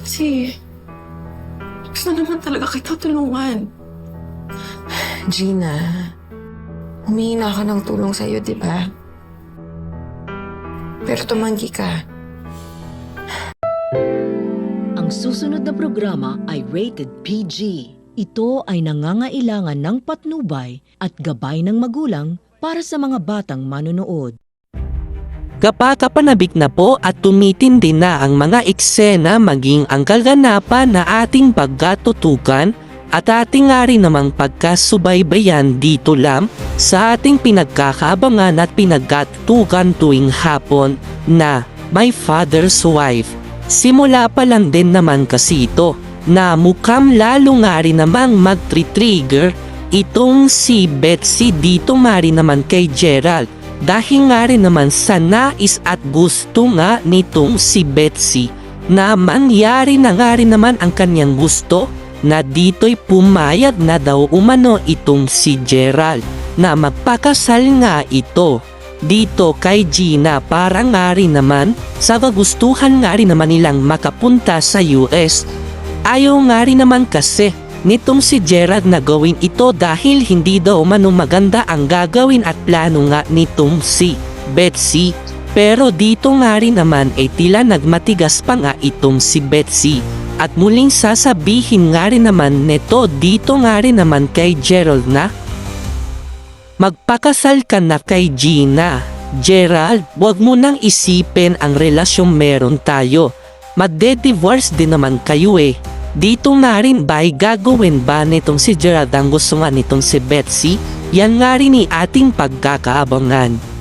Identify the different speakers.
Speaker 1: Kasi gusto naman talaga kita tulungan.
Speaker 2: Gina, humingi na ako ng tulong sa'yo, di ba? Pero tumanggi ka.
Speaker 3: Ang susunod na programa ay rated PG. Ito ay nangangailangan ng patnubay at gabay ng magulang para sa mga batang manonood.
Speaker 4: Kapag kapanabik na po at tumitindi na ang mga eksena maging ang kaganapan na ating pagkatutukan at ating nga rin namang pagkasubaybayan dito lang sa ating pinagkakaabangan at pinagkatutukan tuwing hapon na My Father's Wife. Simula pa lang din naman kasi ito na mukhang lalo nga rin namang mag-trigger itong si Betsy dito nga rin naman kay Gerald. Dahil nga rin naman sa nais at gusto nga nitong si Betsy na mangyari na nga rin naman ang kanyang gusto na dito'y pumayag na daw umano itong si Gerald na magpakasal nga ito dito kay Gina para nga rin naman sa kagustuhan nga rin naman nilang makapunta sa US. Ayaw nga rin naman kasi nitong si Gerald na gawin ito dahil hindi daw umano maganda ang gagawin at plano nga nitong si Betsy. Pero dito nga rin naman ay tila nagmatigas pa nga itong si Betsy. At muling sasabihin nga rin naman neto dito nga rin naman kay Gerald na magpakasal ka na kay Gina. Gerald, wag mo nang isipin ang relasyong meron tayo. Madde-divorce din naman kayo eh. Dito nga rin ba'y gagawin ba nitong si Gerald ang gusto nga nitong si Betsy? Yan nga rin ni ating pagkakaabangan.